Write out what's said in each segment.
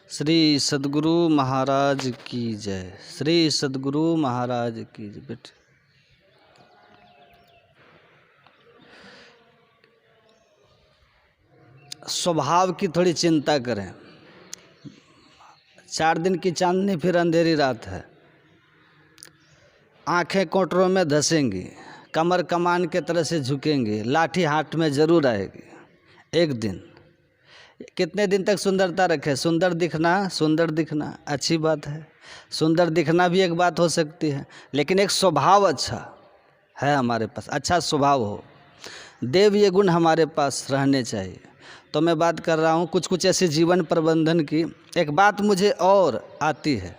श्री सद्गुरु महाराज की जय। श्री सद्गुरु महाराज की जय। बेटे स्वभाव की थोड़ी चिंता करें। 4 दिन की चांदनी फिर अंधेरी रात है। आंखें कोटरों में धंसेंगी, कमर कमान के तरह से झुकेंगी, लाठी हाथ में जरूर आएगी एक दिन। कितने दिन तक सुंदरता रखे? सुंदर दिखना अच्छी बात है। सुंदर दिखना भी एक बात हो सकती है, लेकिन एक स्वभाव अच्छा है हमारे पास, अच्छा स्वभाव हो, देव ये गुण हमारे पास रहने चाहिए। तो मैं बात कर रहा हूँ कुछ ऐसे जीवन प्रबंधन की। एक बात मुझे और आती है,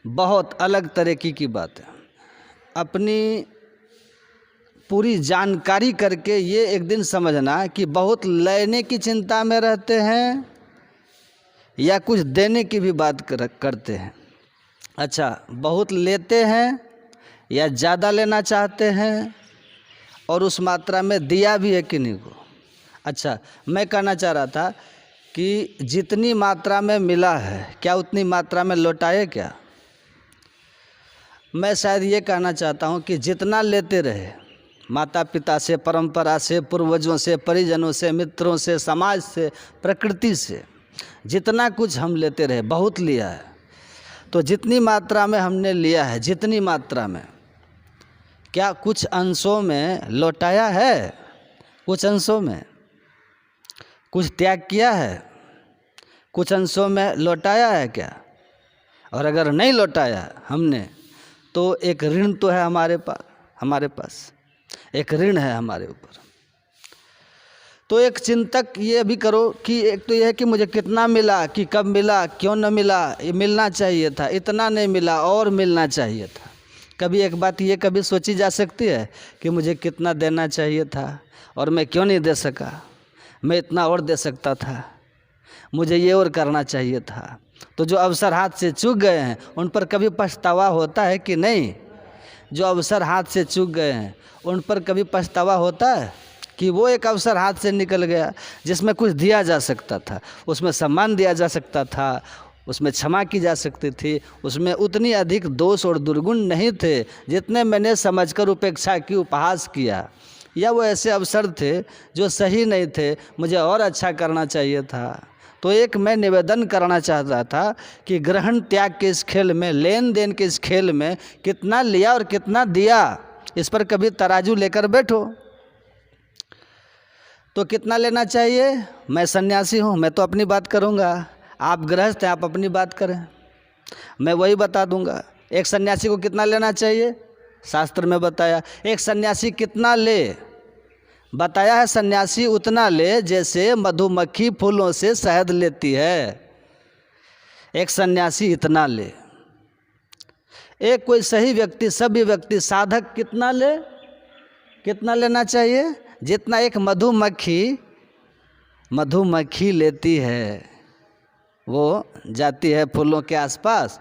बहुत अलग तरीके की बात है। अपनी पूरी जानकारी करके ये एक दिन समझना कि बहुत लेने की चिंता में रहते हैं या कुछ देने की भी बात करते हैं। अच्छा, बहुत लेते हैं या ज़्यादा लेना चाहते हैं, और उस मात्रा में दिया भी है किन्हीं को। अच्छा, मैं कहना चाह रहा था कि जितनी मात्रा में मिला है क्या उतनी मात्रा में लौटाए क्या? मैं शायद ये कहना चाहता हूँ कि जितना लेते रहे, माता पिता से, परंपरा से, पूर्वजों से, परिजनों से, मित्रों से, समाज से, प्रकृति से, जितना कुछ हम लेते रहे, बहुत लिया है। तो जितनी मात्रा में हमने लिया है, जितनी मात्रा में, क्या कुछ अंशों में लौटाया है? कुछ अंशों में कुछ त्याग किया है? कुछ अंशों में लौटाया है क्या? और अगर नहीं लौटाया हमने, तो एक ऋण तो है हमारे पास एक ऋण है हमारे ऊपर। तो एक चिंतक ये भी करो कि एक तो यह है कि मुझे कितना मिला, कि कब मिला, क्यों न मिला, ये मिलना चाहिए था, इतना नहीं मिला और मिलना चाहिए था। कभी एक बात ये कभी सोची जा सकती है कि मुझे कितना देना चाहिए था और मैं क्यों नहीं दे सका? मैं इतना और दे सकता था, मुझे ये और करना चाहिए था। तो जो अवसर हाथ से चूक गए हैं उन पर कभी पछतावा होता है कि नहीं? जो अवसर हाथ से चूक गए हैं उन पर कभी पछतावा होता है कि वो एक अवसर हाथ से निकल गया जिसमें कुछ दिया जा सकता था, उसमें सम्मान दिया जा सकता था, उसमें क्षमा की जा सकती थी, उसमें उतनी अधिक दोष और दुर्गुण नहीं थे जितने मैंने समझकर उपेक्षा की, उपहास किया, या वो ऐसे अवसर थे जो सही नहीं थे, मुझे और अच्छा करना चाहिए था। तो एक मैं निवेदन करना चाह रहा था कि ग्रहण त्याग के इस खेल में, लेन देन के इस खेल में, कितना लिया और कितना दिया, इस पर कभी तराजू लेकर बैठो। तो कितना लेना चाहिए? मैं सन्यासी हूँ, मैं तो अपनी बात करूँगा। आप गृहस्थ हैं, आप अपनी बात करें, मैं वही बता दूँगा। एक सन्यासी को कितना लेना चाहिए? शास्त्र में बताया। एक सन्यासी कितना ले? बताया है सन्यासी उतना ले जैसे मधुमक्खी फूलों से शहद लेती है। एक सन्यासी इतना ले। एक कोई सही व्यक्ति, सभ्य व्यक्ति, साधक कितना ले? कितना लेना चाहिए? जितना एक मधुमक्खी लेती है। वो जाती है फूलों के आसपास,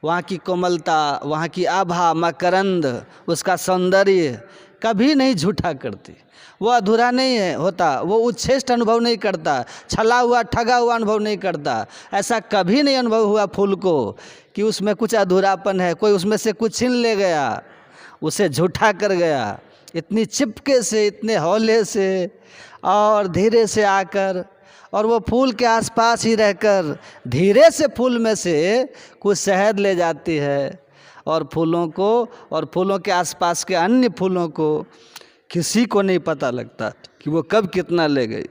वहाँ की कोमलता, वहाँ की आभा, मकरंद, उसका सौंदर्य कभी नहीं झूठा करती। वो अधूरा नहीं है होता, वो उच्छेष्ट अनुभव नहीं करता, छला हुआ, ठगा हुआ अनुभव नहीं करता। ऐसा कभी नहीं अनुभव हुआ फूल को कि उसमें कुछ अधूरापन है, कोई उसमें से कुछ छीन ले गया, उसे झूठा कर गया। इतनी चिपके से, इतने हौले से और धीरे से आकर, और वो फूल के आसपास ही रहकर धीरे से फूल में से कुछ शहद ले जाती है, और फूलों को और फूलों के आसपास के अन्य फूलों को किसी को नहीं पता लगता कि वो कब कितना ले गई।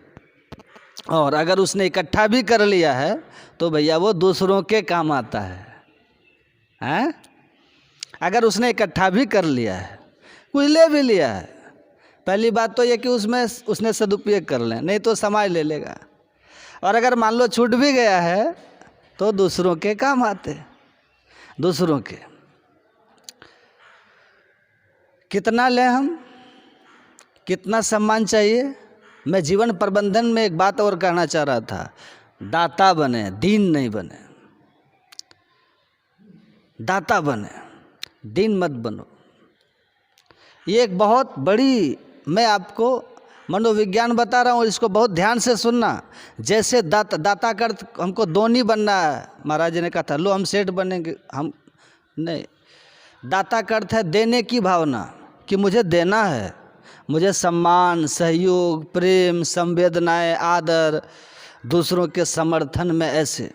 और अगर उसने इकट्ठा भी कर लिया है तो भैया वो दूसरों के काम आता है? अगर उसने इकट्ठा भी कर लिया है, कुछ ले भी लिया है, पहली बात तो ये कि उसमें उसने सदुपयोग कर लें, नहीं तो समाज ले लेगा। और अगर मान लो छूट भी गया है तो दूसरों के काम आते, दूसरों के। कितना लें हम? कितना सम्मान चाहिए? मैं जीवन प्रबंधन में एक बात और कहना चाह रहा था, दाता बने, दीन नहीं बने। दाता बने, दीन मत बनो। ये एक बहुत बड़ी, मैं आपको मनोविज्ञान बता रहा हूँ, इसको बहुत ध्यान से सुनना। जैसे दाता का अर्थ हमको दोनी बनना है, महाराज जी ने कहा था लो हम सेठ बनेंगे, हम नहीं। दाता का अर्थ है देने की भावना, कि मुझे देना है, मुझे सम्मान, सहयोग, प्रेम, संवेदनाएं, आदर, दूसरों के समर्थन में, ऐसे।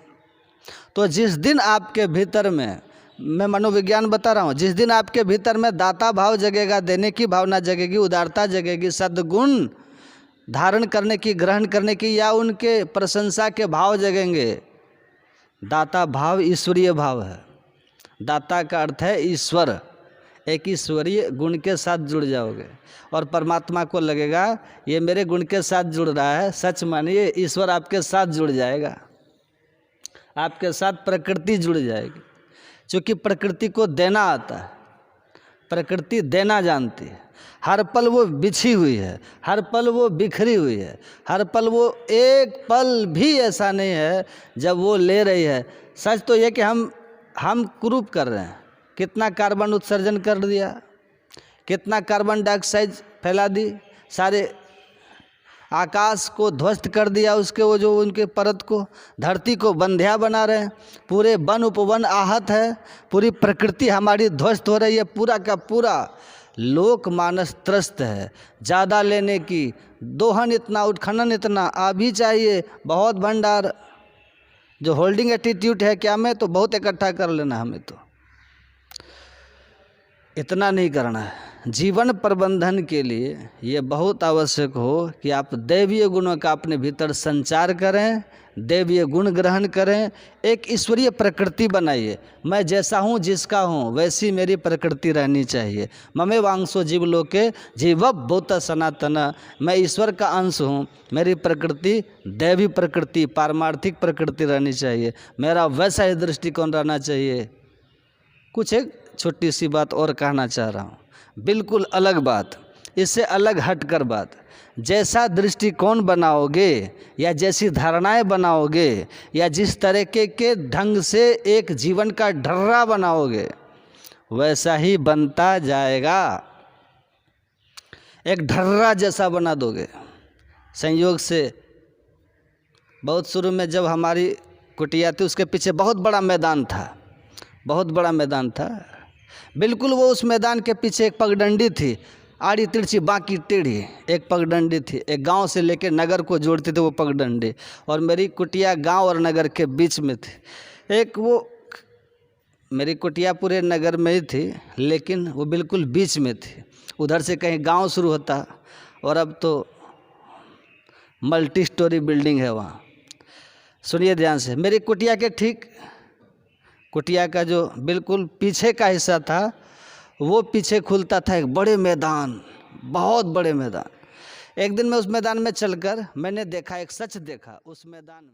तो जिस दिन आपके भीतर में, मैं मनोविज्ञान बता रहा हूँ, जिस दिन आपके भीतर में दाता भाव जगेगा, देने की भावना जगेगी, उदारता जगेगी, सद्गुण धारण करने की, ग्रहण करने की, या उनके प्रशंसा के भाव जगेंगे। दाता भाव ईश्वरीय भाव है। दाता का अर्थ है ईश्वर। एक ईश्वरीय गुण के साथ जुड़ जाओगे और परमात्मा को लगेगा ये मेरे गुण के साथ जुड़ रहा है। सच मानिए, ईश्वर आपके साथ जुड़ जाएगा, आपके साथ प्रकृति जुड़ जाएगी। क्योंकि प्रकृति को देना आता है, प्रकृति देना जानती है। हर पल वो बिछी हुई है, हर पल वो बिखरी हुई है, हर पल वो, एक पल भी ऐसा नहीं है जब वो ले रही है। सच तो ये कि हम कुरूप कर रहे हैं, कितना कार्बन उत्सर्जन कर दिया, कितना कार्बन डाइऑक्साइड फैला दी, सारे आकाश को ध्वस्त कर दिया, उसके वो जो उनके परत को, धरती को बंध्या बना रहे हैं, पूरे वन उपवन आहत है, पूरी प्रकृति हमारी ध्वस्त हो रही है, पूरा का पूरा लोक मानस त्रस्त है। ज़्यादा लेने की, दोहन इतना, उत्खनन इतना, अभी चाहिए बहुत भंडार। जो होल्डिंग एटीट्यूड है क्या, मैं तो बहुत इकट्ठा कर लेना, हमें तो इतना नहीं करना है। जीवन प्रबंधन के लिए ये बहुत आवश्यक हो कि आप दैवीय गुणों का अपने भीतर संचार करें, दैवीय गुण ग्रहण करें, एक ईश्वरीय प्रकृति बनाइए। मैं जैसा हूँ, जिसका हूँ, वैसी मेरी प्रकृति रहनी चाहिए। ममे वांसो जीवलोके जीव भूत सनातन, मैं ईश्वर का अंश हूँ, मेरी प्रकृति दैवी प्रकृति, पारमार्थिक प्रकृति रहनी चाहिए। मेरा वैसा ही दृष्टिकोण रहना चाहिए। कुछ एक छोटी सी बात और कहना चाह रहा हूँ, बिल्कुल अलग बात, इससे अलग हटकर बात। जैसा दृष्टिकोण बनाओगे या जैसी धारणाएं बनाओगे या जिस तरीके के ढंग से एक जीवन का ढर्रा बनाओगे, वैसा ही बनता जाएगा। एक ढर्रा जैसा बना दोगे। संयोग से बहुत शुरू में जब हमारी कुटिया थी, उसके पीछे बहुत बड़ा मैदान था, बहुत बड़ा मैदान था। बिल्कुल वो उस मैदान के पीछे एक पगडंडी थी, आड़ी तिरछी बाकी टेढ़ी एक पगडंडी थी। एक गांव से लेकर नगर को जोड़ती थी वो पगडंडी, और मेरी कुटिया गांव और नगर के बीच में थी। एक वो मेरी कुटिया पूरे नगर में ही थी, लेकिन वो बिल्कुल बीच में थी। उधर से कहीं गांव शुरू होता, और अब तो मल्टी स्टोरी बिल्डिंग है वहाँ। सुनिए ध्यान से, मेरी कुटिया के ठीक, कुटिया का जो बिल्कुल पीछे का हिस्सा था, वो पीछे खुलता था एक बड़े मैदान, बहुत बड़े मैदान। एक दिन मैं उस मैदान में चलकर मैंने देखा, एक सच देखा उस मैदान में।